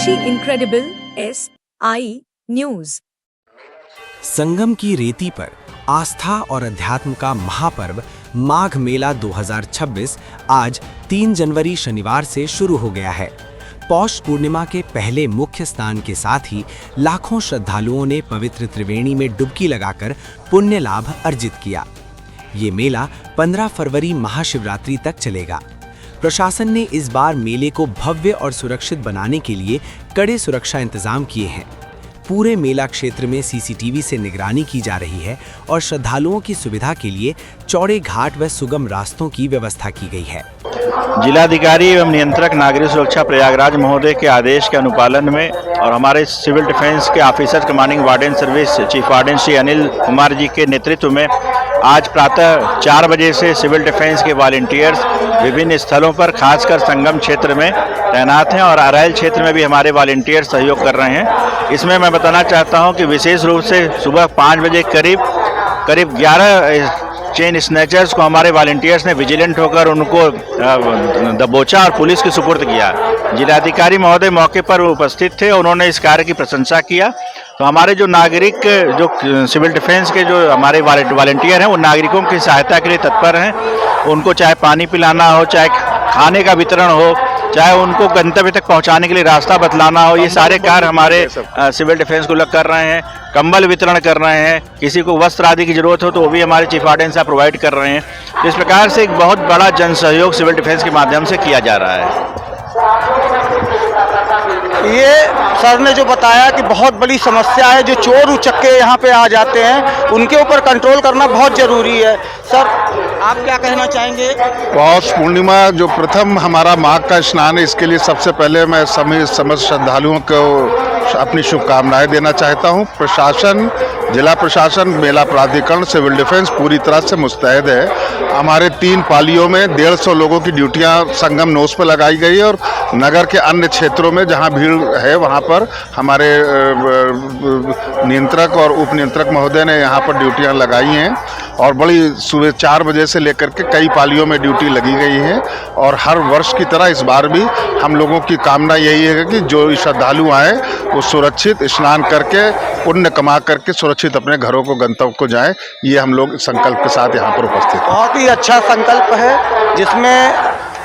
स्वदेशी incredible SI news. संगम की रेती पर आस्था और अध्यात्म का महापर्व माघ मेला 2026 आज 3 जनवरी शनिवार से शुरू हो गया है। पौष पूर्णिमा के पहले मुख्य स्नान के साथ ही लाखों श्रद्धालुओं ने पवित्र त्रिवेणी में डुबकी लगाकर पुण्य लाभ अर्जित किया। ये मेला 15 फरवरी महाशिवरात्रि तक चलेगा। प्रशासन ने इस बार मेले को भव्य और सुरक्षित बनाने के लिए कड़े सुरक्षा इंतजाम किए हैं। पूरे मेला क्षेत्र में CCTV से निगरानी की जा रही है और श्रद्धालुओं की सुविधा के लिए चौड़े घाट व सुगम रास्तों की व्यवस्था की गई है। जिलाधिकारी एवं नियंत्रक नागरिक सुरक्षा प्रयागराज महोदय के आदेश के अनुपालन में और हमारे सिविल डिफेंस के officer commanding warden service chief warden Shri Anil Kumar ji के नेतृत्व में आज प्रातः 4 बजे से सिविल डिफेंस के वॉलंटियर्स विभिन्न स्थलों पर खासकर संगम क्षेत्र में तैनात हैं और अरैल क्षेत्र में भी हमारे वॉलंटियर सहयोग कर रहे हैं। इसमें मैं बताना चाहता हूं कि विशेष रूप से सुबह 5 बजे करीब 11 चेन स्नैचर्स को हमारे वॉलंटियर्स ने विजिलेंट होकर उनको दबोचा और पुलिस के सुपुर्द किया। जिलाधिकारी महोदय मौके पर उपस्थित थे, उन्होंने इस कार्य की प्रशंसा किया। तो हमारे जो नागरिक जो सिविल डिफेंस के जो हमारे वॉलंटियर हैं वो नागरिकों की सहायता के लिए तत्पर हैं। उनको चाहे पानी पिलाना हो, चाहे खाने का वितरण हो, चाहे उनको गंतव्य तक पहुंचाने के लिए रास्ता बतलाना हो, ये सारे कार्य हमारे सिविल डिफेंस को लोग कर रहे हैं। कंबल वितरण कर रहे हैं, किसी को वस्त्र आदि की जरूरत हो तो वो भी हमारे चीफ वार्डन साहब प्रोवाइड कर रहे हैं। इस प्रकार से एक बहुत बड़ा जन सहयोग सिविल डिफेंस के माध्यम से किया जा रहा है। ये सर ने जो बताया कि बहुत बड़ी समस्या है, जो चोर उचक्के यहाँ पे आ जाते हैं उनके ऊपर कंट्रोल करना बहुत ज़रूरी है। सर आप क्या कहना चाहेंगे? पौष पूर्णिमा जो प्रथम हमारा माघ का स्नान है, इसके लिए सबसे पहले मैं समस्त श्रद्धालुओं को अपनी शुभकामनाएं देना चाहता हूं। प्रशासन, जिला प्रशासन, मेला प्राधिकरण, सिविल डिफेंस पूरी तरह से मुस्तैद है। हमारे 3 पालियों में 150 लोगों की ड्यूटियां संगम नोस पर लगाई गई है और नगर के अन्य क्षेत्रों में जहां भीड़ है वहां पर हमारे नियंत्रक और उप नियंत्रक महोदय ने यहां पर ड्यूटियां लगाई हैं और बड़ी सुबह 4 बजे से लेकर के कई पालियों में ड्यूटी लगी गई है। और हर वर्ष की तरह इस बार भी हम लोगों की कामना यही है कि जो श्रद्धालु आए वो सुरक्षित स्नान करके पुण्य कमा करके सुरक्षित अपने घरों को गंतव्य को जाएं। ये हम लोग संकल्प के साथ यहाँ पर उपस्थित हैं। बहुत ही अच्छा संकल्प है जिसमें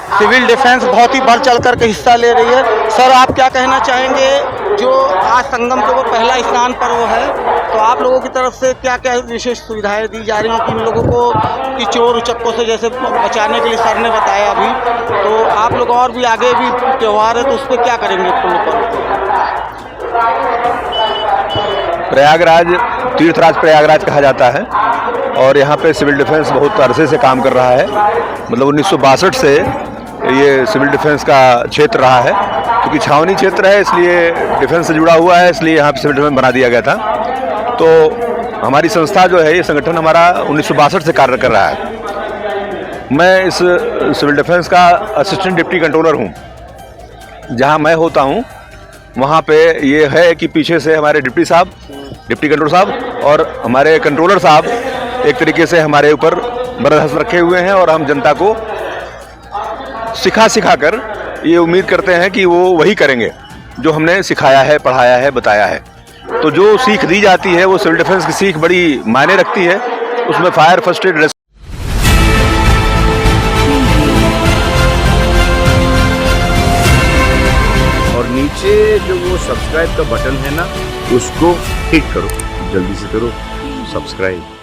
सिविल डिफेंस बहुत ही बढ़ चढ़ कर के हिस्सा ले रही है। सर आप क्या कहना चाहेंगे? जो आज संगम के वो पहला स्नान पर्व है, तो आप लोगों की तरफ से क्या क्या विशेष सुविधाएं दी जा रही हैं कि इन लोगों को कि चोर उचक्कों से जैसे बचाने के लिए सर ने बताया अभी, तो आप लोग और भी आगे भी त्यौहार है तो उस पर क्या करेंगे? प्रयागराज तीर्थराज प्रयागराज कहा जाता है और यहाँ पे सिविल डिफेंस बहुत अरसे से काम कर रहा है। मतलब 1962 से ये सिविल डिफेंस का क्षेत्र रहा है, क्योंकि छावनी क्षेत्र है इसलिए डिफेंस से जुड़ा हुआ है, इसलिए यहाँ पे सिविल डिफेंस बना दिया गया था। तो हमारी संस्था जो है, ये संगठन हमारा 1962 से कार्य कर रहा है। मैं इस सिविल डिफेंस का असिस्टेंट डिप्टी कंट्रोलर हूँ। जहाँ मैं होता हूँ वहाँ पे ये है कि पीछे से हमारे डिप्टी कंट्रोलर साहब और हमारे कंट्रोलर साहब एक तरीके से हमारे ऊपर बरदस्त रखे हुए हैं और हम जनता को सिखा कर ये उम्मीद करते हैं कि वो वही करेंगे जो हमने सिखाया है, पढ़ाया है, बताया है। तो जो सीख दी जाती है वो सिविल डिफेंस की सीख बड़ी मायने रखती है। उसमें फायर, फर्स्ट एड, और नीचे जो वो सब्सक्राइब का बटन है ना, उसको क्लिक करो, जल्दी से करो सब्सक्राइब।